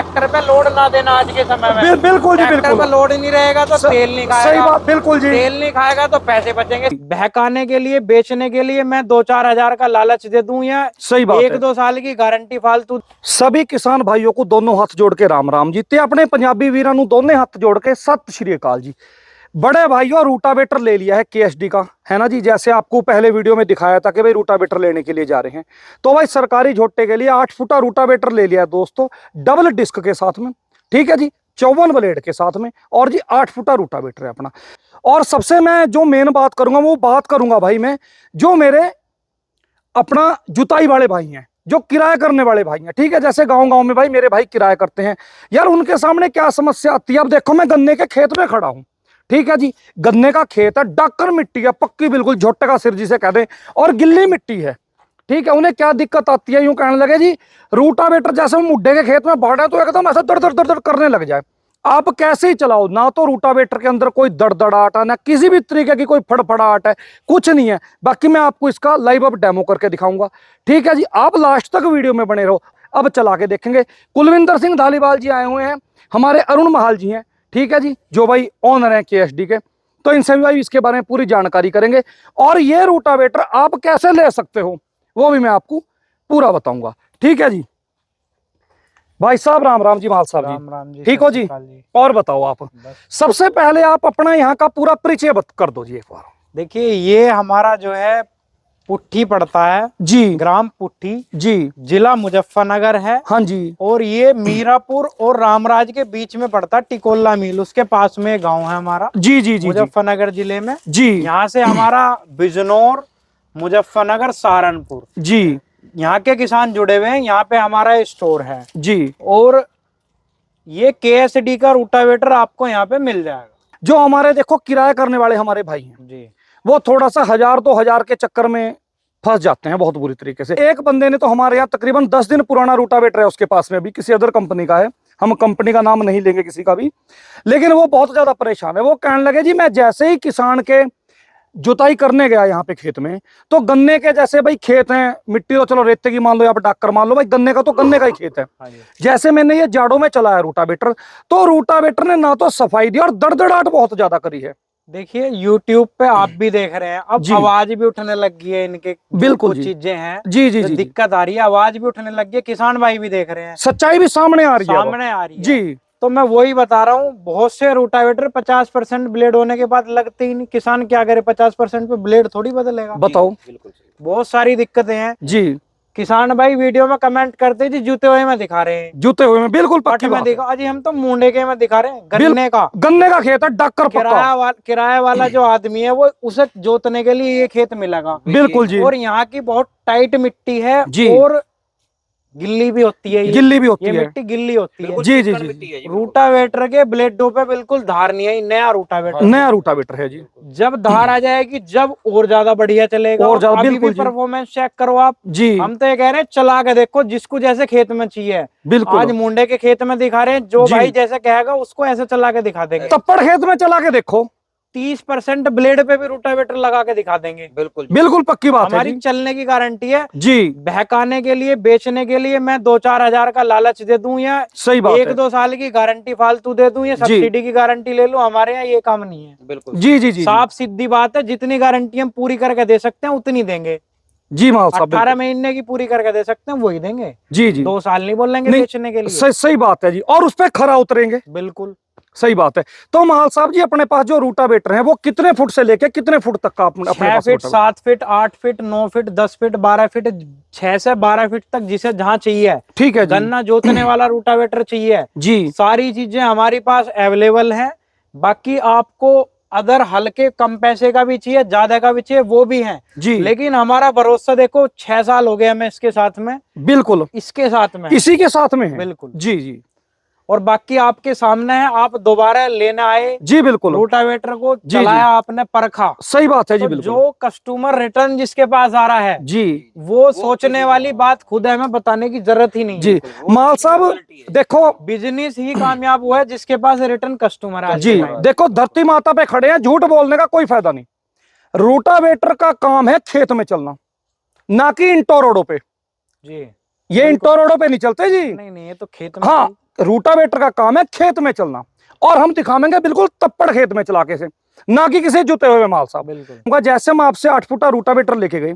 Tractor पे load ना देना आज के समय में। बिल्कुल जी, ट्रैक्टर बिल्कुल। पे लोड नहीं रहेगा तो तेल नहीं खाएगा। सही बात, बिल्कुल जी। तेल नहीं खाएगा तो पैसे बचेंगे। बहकाने के लिए, बेचने के लिए मैं 2-4 हजार का लालच दे दूं या सही बात है। 1-2 साल की गारंटी फालतू। सभी किसान भाइयों को दोनों हाथ जोड़ के राम राम जी। ते अपने पंजाबी वीरां नूं दोने हाथ जोड़ के सत श्री अकाल जी। बड़े भाइयों, रूटावेटर ले लिया है केएसडी का, है ना जी। जैसे आपको पहले वीडियो में दिखाया था कि भाई रूटावेटर लेने के लिए जा रहे हैं, तो भाई सरकारी झोटे के लिए 8 फुटा रूटावेटर ले लिया है दोस्तों, डबल डिस्क के साथ में, ठीक है जी, 54 ब्लेड के साथ में, और जी 8 फुटा रूटावेटर है अपना। और सबसे मैं जो मेन बात करूंगा वो बात करूंगा भाई मैं, जो मेरे अपना जुताई वाले भाई हैं, जो किराया करने वाले भाई हैं, ठीक है। जैसे गांव गांव में भाई मेरे भाई किराया करते हैं यार, उनके सामने क्या समस्या आती है। अब देखो मैं गन्ने के खेत में खड़ा हूं, ठीक है जी, गन्ने का खेत है, डाकर मिट्टी है, पक्की बिल्कुल, झोटे का सिर जिसे कह दें, और गिल्ली मिट्टी है, ठीक है। उन्हें क्या दिक्कत आती है, यूं कहने लगे जी रूटावेटर जैसे मुड्ढे के खेत में बढ़े तो एकदम ऐसा दर दर दर दर करने लग जाए। आप कैसे ही चलाओ ना, तो रूटावेटर के अंदर कोई दड़दड़ाहट है ना, किसी भी तरीके की कोई फड़फड़ाहट है, कुछ नहीं है। बाकी मैं आपको इसका लाइव अब डेमो करके दिखाऊंगा, ठीक है जी। आप लास्ट तक वीडियो में बने रहो, अब चला के देखेंगे। कुलविंदर सिंह धालीवाल जी आए हुए हैं, हमारे अरुण महाल जी हैं, ठीक है जी, जो भाई ओनर हैं केएसडी के। तो इनसे भी भाई इसके बारे में पूरी जानकारी करेंगे, और ये रूटावेटर आप कैसे ले सकते हो वो भी मैं आपको पूरा बताऊंगा, ठीक है जी। भाई साहब राम राम जी, महाल साहब जी, राम राम जी, ठीक हो जी। और बताओ आप, सबसे पहले आप अपना यहाँ का पूरा परिचय कर दो जी एक बार। देखिए, ये हमारा जो है पुट्ठी पड़ता है जी, ग्राम पुट्ठी जी, जिला मुजफ्फरनगर है। हाँ जी, और ये मीरापुर और रामराज के बीच में पड़ता है, टिकोला मिल, उसके पास में गांव है हमारा। जी जी जी, मुजफ्फरनगर जिले में जी, यहाँ से हमारा बिजनौर, मुजफ्फरनगर, सहारनपुर, जी, यहाँ के किसान जुड़े हुए हैं। यहाँ पे हमारा स्टोर है जी। और ये केएसडी का रूटावेटर आपको यहाँ पे मिल जाएगा। जो हमारे देखो किराया करने वाले हमारे भाई हैं जी, वो थोड़ा सा 1000-2000 के चक्कर में फंस जाते हैं बहुत बुरी तरीके से। एक बंदे ने तो हमारे यहाँ तकरीबन 10 दिन पुराना रूटावेटर है उसके पास में, अभी किसी अदर कंपनी का है, हम कंपनी का नाम नहीं लेंगे किसी का भी, लेकिन वो बहुत ज्यादा परेशान है। वो कहने लगे जी मैं जैसे ही किसान के जुताई करने गया यहाँ पे खेत में, तो गन्ने के जैसे भाई खेत हैं, मिट्टी तो चलो रेते की मान लो या फिर डाकर मान लो, भाई गन्ने का तो गन्ने का ही खेत है। जैसे मैंने ये जाड़ों में चलाया रूटावेटर, तो रूटावेटर ने ना तो सफाई दी और दड़दड़ाहट बहुत ज्यादा करी है। देखिए YouTube पे आप भी देख रहे हैं, अब आवाज भी उठने लग गई है इनके, बिल्कुल चीजें हैं जी जी जी, दिक्कत आ रही है, आवाज भी उठने लग गई है, किसान भाई भी देख रहे हैं, सच्चाई भी सामने आ रही है, सामने आ रही है जी। तो मैं वही बता रहा हूँ, बहुत से रूटावेटर 50% ब्लेड होने के बाद लगते ही नहीं। किसान क्या करे, 50% पे ब्लेड थोड़ी बदलेगा। बताओ, बहुत सारी दिक्कतें हैं जी। किसान भाई वीडियो में कमेंट करते जी जूते हुए में दिखा रहे हैं, जूते हुए में, बिल्कुल पक्की में बात दिखा, अजी हम तो मुंडे के में दिखा रहे हैं, गन्ने का खेत है, डाकर पक्का। किराया वाला जो आदमी है वो उसे जोतने के लिए ये खेत मिलेगा, बिल्कुल जी। और यहाँ की बहुत टाइट मिट्टी है जी, और गिल्ली भी होती है, गिल्ली भी होती ये है, मिट्टी गिल्ली होती है। जी जी जी। रूटावेटर के ब्लेडों पे बिल्कुल धार नहीं है, नया रूटावेटर है जी। जब धार आ जाएगी जब और ज्यादा बढ़िया चलेगा। और ज्यादा, अभी बिल्कुल भी परफॉर्मेंस चेक करो आप जी। हम तो ये कह रहे हैं चला के देखो, जिसको जैसे खेत में चाहिए। बिल्कुल, आज मुंडे के खेत में दिखा रहे हैं, जो भाई जैसे कहेगा उसको ऐसे चला के दिखा देंगे। तप्पड़ खेत में चला के देखो, 30% ब्लेड पे भी रूटावेटर लगा के दिखा देंगे। बिल्कुल बिल्कुल पक्की बात है, हमारी चलने की गारंटी है जी। बहकाने के लिए, बेचने के लिए मैं 2-4 हजार का लालच दे दूं या सही बात 1-2 साल की गारंटी फालतू दे दूं या सब्सिडी की गारंटी ले लूं, हमारे यहाँ ये काम नहीं है। बिल्कुल जी जी जी, साफ सीधी बात है, जितनी गारंटी हम पूरी करके दे सकते हैं उतनी देंगे जी। माल साहब 18 महीने की पूरी करके दे सकते हैं, वही देंगे जी जी। 2 साल नहीं बोलेंगे बेचने के लिए। सही बात है जी, और उस पर खरा उतरेंगे, बिल्कुल सही बात है। तो माल साहब जी अपने पास जो रूटावेटर है वो कितने फुट से लेके कितने फुट तक का अपने 6 feet, 7 feet, 8 feet, 9 feet, 10 feet, 12 feet, 6 से 12 फीट तक जिसे जहाँ चाहिए, ठीक है। गन्ना जोतने वाला रूटावेटर चाहिए जी, सारी चीजें हमारे पास अवेलेबल है। बाकी आपको अदर हल्के कम पैसे का भी चाहिए, ज्यादा का भी चाहिए, वो भी है जी। लेकिन हमारा भरोसा देखो 6 साल हो गए हमें इसके साथ में, बिल्कुल इसके साथ में, इसी के साथ में है, बिल्कुल जी जी। और बाकी आपके सामने है, आप दोबारा लेने आए जी, बिल्कुल रूटावेटर को, चलाया आपने, परखा, सही बात है जी, तो बिल्कुल। जो कस्टमर रिटर्न जिसके पास आ रहा है जी, वो सोचने वाली बात खुद है, हमें बताने की जरूरत ही नहीं जी। माल साहब देखो, बिजनेस ही कामयाब हुआ है जिसके पास रिटर्न कस्टमर है जी। देखो धरती माता पे खड़े हैं, झूठ बोलने का कोई फायदा नहीं। रूटावेटर का काम है खेत में चलना, ना कि इंटो रोडों पे। जी, ये इंटो रोडों पे नहीं चलते जी। नहीं ये तो खेत में। हाँ, रूटावेटर का काम है खेत में चलना, और हम दिखाएंगे बिल्कुल तप्पड़ खेत में चला के से, ना कि किसी जुते हुए माल साहब। बिल्कुल जैसे हम आपसे 8 फुटा रूटावेटर लेके गए,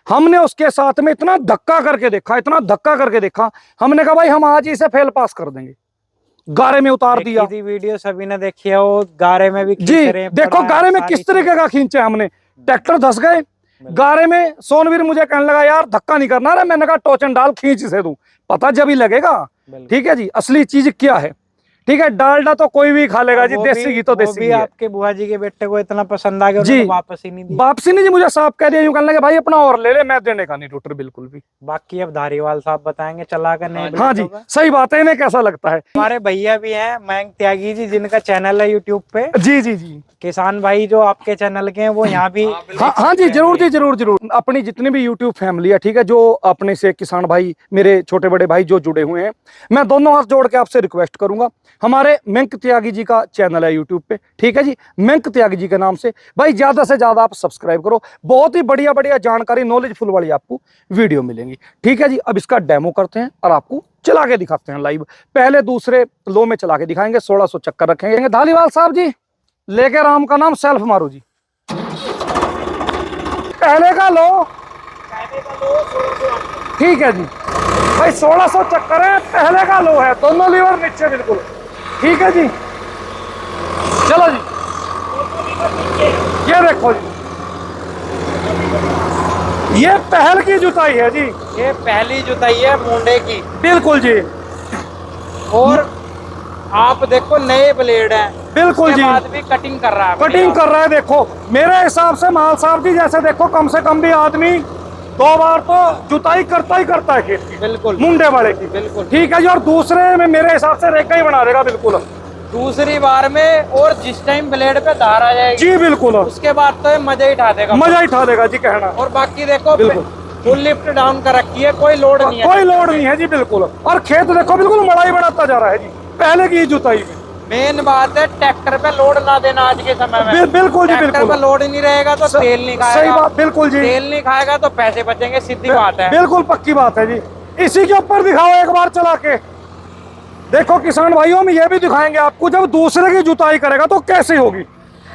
हमने उसके साथ में इतना धक्का करके देखा, इतना धक्का करके देखा, हमने कहा भाई हम आज इसे फेल पास कर देंगे, गारे में उतार दिया। वीडियो सभी ने देखी है, वो गारे में भी जी देखो गारे में किस तरीके का खींचा हमने, ट्रैक्टर धस गए गारे में। सोनवीर मुझे कहने लगा यार धक्का नहीं करना रे, मैंने कहा टोचन डाल खींच से तू, पता जब ही लगेगा। ठीक है जी, असली चीज क्या है। ठीक है, डालडा तो कोई भी खा लेगा जी, देसी घी तो देसी घी है। आपके बुआ जी के बेटे को इतना पसंद आ गया जी, वापस ही नहीं दी। वापसी नहीं जी, मुझे साहब कह दिया, यूं कहने लगे भाई अपना और ले ले, मैं देने का नहीं टूटर बिल्कुल भी। बाकी अब धारीवाल साहब बताएंगे चला कर नहीं। हाँ जी सही बात है, इन्हें कैसा लगता है। हमारे भैया भी हैं मयंक त्यागी जी, जिनका चैनल है यूट्यूब पे। जी जी जी, किसान भाई जो आपके चैनल के हैं वो यहाँ भी। हाँ जी जरूर जी, जरूर जरूर। अपनी जितनी भी यूट्यूब फैमिली है, ठीक है, जो अपने से किसान भाई, मेरे छोटे बड़े भाई जो जुड़े हुए हैं, मैं दोनों हाथ जोड़ के आपसे रिक्वेस्ट करूंगा, हमारे मयंक त्यागी जी का चैनल है यूट्यूब पे, ठीक है जी, मयंक त्यागी जी के नाम से भाई ज्यादा से ज्यादा आप सब्सक्राइब करो, बहुत ही बढ़िया बढ़िया जानकारी नॉलेजफुल वाली आपको वीडियो मिलेंगी। ठीक है जी, अब इसका डेमो करते हैं और आपको चला के दिखाते हैं लाइव। पहले दूसरे लो में चला के दिखाएंगे, 1600 चक्कर रखेंगे। धालीवाल साहब जी लेके राम का नाम सेल्फ मारो जी। पहले का लो, ठीक है जी भाई, 1600 चक्कर है, पहले का लो है, दोनों लीवर नीचे बिल्कुल। ठीक है जी, चलो जी, ये देखो जी, ये पहल की जुताई है जी, ये पहली जुताई है मुंडे की। बिल्कुल जी, और आप देखो नए ब्लेड हैं, बिल्कुल जी, बाद भी कटिंग कर रहा है, कटिंग कर रहा है। देखो मेरे हिसाब से माल साहब जी, जैसे देखो कम से कम भी आदमी 2 बार तो जुताई करता ही करता है खेत की, बिल्कुल मुंडे वाले की, बिल्कुल। ठीक है जी, और दूसरे में मेरे हिसाब से रेखा ही बना देगा बिल्कुल दूसरी बार में, और जिस टाइम ब्लेड पे धार आ जाएगी जी बिल्कुल, उसके बाद तो मजा ही उठा देगा, मजा ही उठा देगा जी कहना। और बाकी देखो फुल लिफ्ट डाउन कर रखी है, कोई लोड नहीं है, कोई लोड नहीं है जी बिल्कुल। और खेत देखो बिल्कुल मड़ाई बढ़ाता जा रहा है जी पहले की जुताई में। मेन बात है ट्रैक्टर पे लोड ना देना आज के समय में। बिल्कुल जी, बिल्कुल। पे लोड नहीं रहेगा तो तेल नहीं खाएगा। सही बात, बिल्कुल जी, तेल नहीं खाएगा तो पैसे बचेंगे, सीधी बात है, बिल्कुल पक्की बात है जी। इसी के ऊपर दिखाओ एक बार चला के, देखो किसान भाइयों में ये भी दिखाएंगे आपको, जब दूसरे की जुताई करेगा तो कैसे होगी।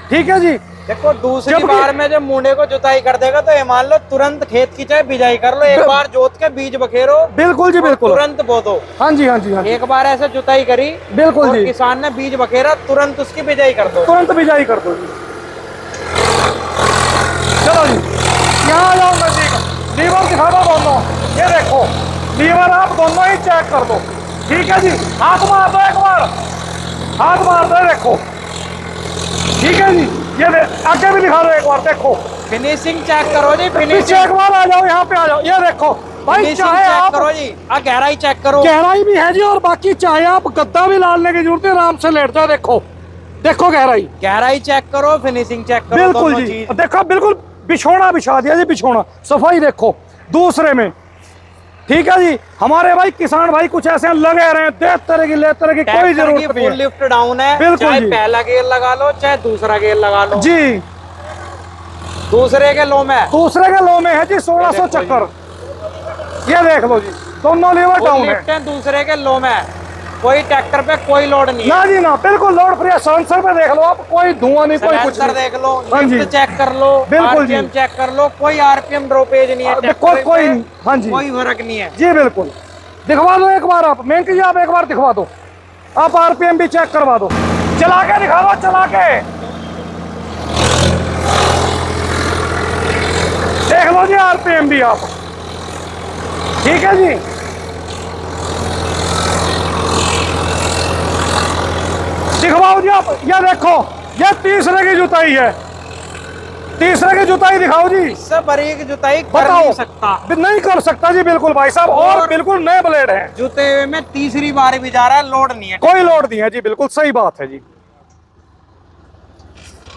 ठीक है जी, देखो दूसरी बार में जब मुंडे को जुताई कर देगा तो ये मान लो तुरंत खेत की चाहे बिजाई कर लो, एक बार जोत के बीज बखेरो, बिल्कुल जी बिल्कुल, तुरंत बो दो। हाँ जी हाँ जी हाँ जी, एक बार ऐसे जुताई करी, बिल्कुल जी, किसान ने बीज बखेरा, तुरंत उसकी बिजाई कर दो, तुरंत बिजाई कर दो जी। चलो जी, यहाँ जाओ नजदीक, लीवर दिखा दो दोनों, ये देखो लीवर आप दोनों ही चेक कर दो। ठीक है जी, हाथ मार दो एक बार, हाथ मार दो, देखो। ठीक है जी, ये आगे भी दिखा दो एक बार, देखो फिनिशिंग चेक करो जी, फिनिशिंग एक बार आ जाओ, यहाँ पे आ जाओ, ये देखो भाई, चाहे आप करो जी, गहराई चेक करो, गहराई भी है जी, और बाकी चाहे आप गद्दा भी डालने की जरूरत है, आराम से लेट जाओ। देखो देखो गहराई चेक करो, फिनिशिंग चेक करो, बिल्कुल जी, देखो बिल्कुल बिछोना बिछा दिया जी, बिछोना सफाई देखो दूसरे में। ठीक है जी, हमारे भाई किसान भाई कुछ ऐसे लगे रहे हैं, देख तरह की ले तरह की कोई जरूरत नहीं है, लिफ्ट डाउन है, बिल्कुल, चाहे पहला गेयर लगा लो चाहे दूसरा गेयर लगा लो जी। दूसरे के लो में है जी 1600 चक्कर, ये देख लो जी, दोनों लीवर डाउन है, दूसरे के लो में, कोई ट्रैक्टर पे कोई लोड नहीं है ना जी ना, बिल्कुल लोड फ्री है। सेंसर पे देख लो आप, कोई धुआं नहीं, कोई कुछ नहीं, देख लो, लिफ्ट चेक कर लो, बिल्कुल जी, चेक कर लो, कोई आरपीएम ड्रॉपेज नहीं है, कोई हाँ जी, कोई फर्क नहीं है जी, बिल्कुल। दिखवा दो एक बार आप, मेंक जी आप एक बार दिखवा दो, आप आरपीएम भी चेक करवा दो, चला के दिखा दो, चला के देख लो जी, आरपीएम भी आप। ठीक है जी, दिखवाओ जी आप, ये देखो, ये तीसरे की जुताई है, तीसरे की जुताई दिखाओ जी, इससे बारीक जुताई कर नहीं सकता, नहीं कर सकता जी, बिल्कुल भाई साहब, और बिल्कुल नए ब्लेड हैं, जुते हुए में तीसरी बार भी जा रहा है, लोड नहीं है, कोई लोड नहीं है जी, बिल्कुल सही बात है जी,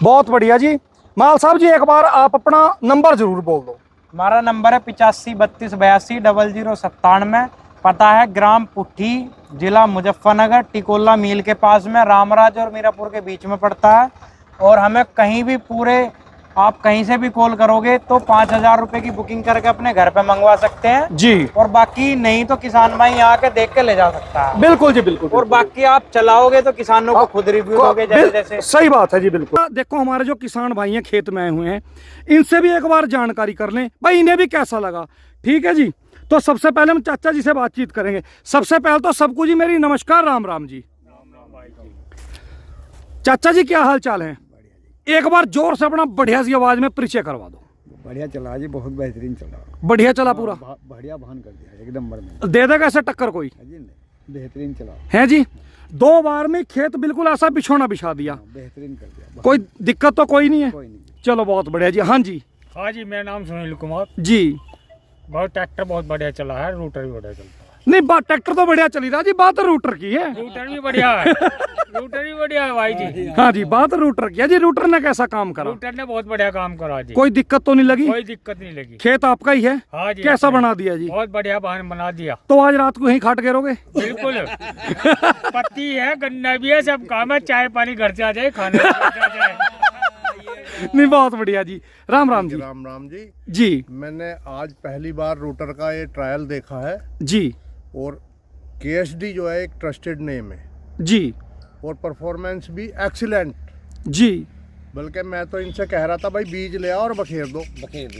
बहुत बढ़िया जी। माल साहब जी एक बार आप अपना नंबर जरूर बोल दो। हमारा नंबर है 85 32 82 00 97, पता है ग्राम पुट्ठी, जिला मुजफ्फरनगर, टिकोला मील के पास में, रामराज और मीरापुर के बीच में पड़ता है। और हमें कहीं भी पूरे आप कहीं से भी कॉल करोगे तो 5,000 रुपए की बुकिंग करके अपने घर पे मंगवा सकते हैं जी और बाकी नहीं तो किसान भाई यहाँ के देख के ले जा सकता है। बिल्कुल जी बिल्कुल। और बाकी आप चलाओगे तो किसानों को खुद रिव्यू दोगे जैसे जैसे। सही बात है जी बिल्कुल। देखो हमारे जो किसान भाई हैं खेत में आए हुए हैं, इनसे भी एक बार जानकारी कर लें भाई इन्हें भी कैसा लगा। ठीक है जी, तो सबसे पहले हम चाचा जी से बातचीत करेंगे। सबसे पहले तो सबको जी मेरी नमस्कार, राम राम जी। चाचा जी क्या हाल चाल है? एक बार जोर से अपना बढ़िया सी आवाज में परिचय करवा दो। बढ़िया चला जी, बहुत बेहतरीन चला। बढ़िया चला पूरा? बढ़िया बहन कर दिया एक नंबर में। दे देगा ऐसे टक्कर कोई? जी नहीं, बेहतरीन चला है जी। 2 बार में खेत बिल्कुल ऐसा बिछोना बिछा दिया, बेहतरीन कर दिया, कोई दिक्कत तो कोई नहीं है? कोई नहीं। चलो बहुत बढ़िया जी। हाँ जी हाँ जी, मेरा नाम सुनील कुमार। जी। बहुत ट्रैक्टर बहुत बढ़िया चला है, रूटर भी बढ़िया चलता है। नहीं बात ट्रैक्टर तो बढ़िया चली रहा जी, बात रूटर की है। रूटर भी बढ़िया है, रूटर भी बढ़िया है भाई जी। हाँ जी बात रूटर की है जी। रूटर ने कैसा काम करा? रूटर ने बहुत बढ़िया काम करा जी, कोई दिक्कत तो नहीं लगी? कोई दिक्कत नहीं लगी। खेत आपका ही है? हाँ जी। कैसा अपने बना दिया जी? बहुत बढ़िया वाहन बना दिया। तो आज रात को यहीं खाट गिरोगे? बिल्कुल। पत्ती है, गन्ना भी है, सब काम है। चाय पानी घर से आ जाए, खाने से आ जाए। नहीं बहुत बढ़िया जी। राम राम जी। राम राम जी। जी मैंने आज पहली बार रूटर का ये ट्रायल देखा है जी और केएसडी जो है एक ट्रस्टेड नेम है जी और परफॉर्मेंस भी एक्सीलेंट। जी बल्कि मैं तो इनसे कह रहा था भाई बीज ले आओ और बखेर दो।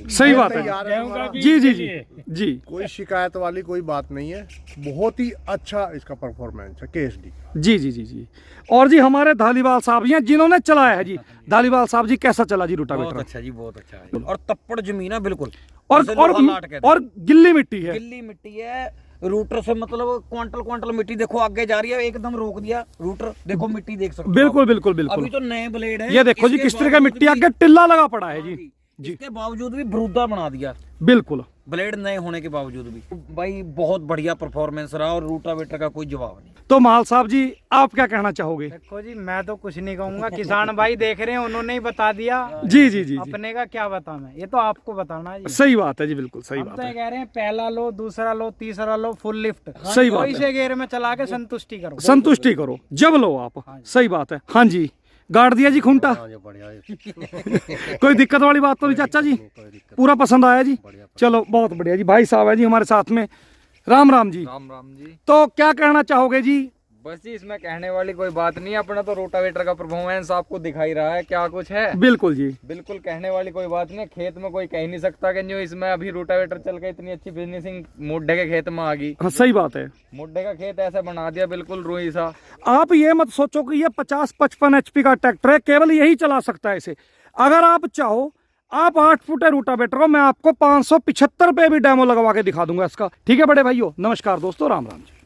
सही बात है। तैयार है गेहूं का हमारा। बीज जी जी के जी लिए। जी कोई शिकायत वाली कोई बात नहीं है, बहुत ही अच्छा इसका परफॉर्मेंस है केएसडी। जी जी जी जी। और जी हमारे धालीवाल साहब जी हैं जिन्होंने चलाया है जी। धालीवाल साहब जी कैसा चला जी बहुत रोटावेटर? अच्छा जी, बहुत अच्छा है। और तप्पड़ जमीन है बिल्कुल, और जैसे और लोहा लाट कहते हैं। और गिल्ली मिट्टी है। गिल्ली मिट्टी है। रूटर से मतलब क्वांटल क्वांटल मिट्टी देखो आगे जा रही है, एकदम रोक दिया रूटर। देखो मिट्टी देख सकते हो बिल्कुल आप। बिल्कुल बिल्कुल। अभी तो नए ब्लेड है। ये देखो जी इसके किस तरह का बावजूद मिट्टी भी- आगे टिल्ला लगा पड़ा है जी। जी इसके बावजूद भी बरूदा बना दिया, बिल्कुल। ब्लेड नए होने के बावजूद भी। भाई बहुत बढ़िया परफॉर्मेंस रहा और रूटावेटर का कोई जवाब नहीं। तो माल साहब जी आप क्या कहना चाहोगे? देखो जी मैं तो कुछ नहीं कहूंगा, किसान भाई देख रहे हैं, उन्होंने ही बता दिया। जी जी जी जी। अपने का क्या बता, मैं ये तो आपको बताना है जी। सही बात है जी बिल्कुल सही हम बात तो ये है। कह रहे हैं पहला लो, दूसरा लो, तीसरा लो, फुल लिफ्ट सही बात कोई है। से गेयर में चला के संतुष्टि करो। संतुष्टि करो जब लो आप। सही बात है। हाँ जी गाड़ दिया जी खूंटा? कोई दिक्कत वाली बात तो नहीं चाचा जी? पूरा पसंद आया जी? चलो बहुत बढ़िया जी। भाई साहब है जी हमारे साथ में। राम राम जी। राम राम जी। तो क्या कहना चाहोगे जी? बस जी इसमें कहने वाली कोई बात नहीं है, अपना तो रोटावेटर का परफॉर्मेंस आपको दिखाई रहा है क्या कुछ है। बिल्कुल जी बिल्कुल कहने वाली कोई बात नहीं, खेत में कोई कह नहीं सकता कि जो इसमें अभी रोटावेटर चल के इतनी अच्छी फिनिशिंग मुड्ढे के खेत में आ गई। हाँ सही बात है। मुड्ढे का खेत ऐसा बना दिया बिल्कुल रुई सा। आप ये मत सोचो कि ये 50-55 HP का ट्रैक्टर है, केवल यही चला सकता है इसे। अगर आप चाहो आप 8 फुट रोटावेटर हो, मैं आपको 575 रुपये भी डेमो लगवा के दिखा दूंगा इसका। ठीक है बड़े भाइयों, नमस्कार दोस्तों, राम राम जी।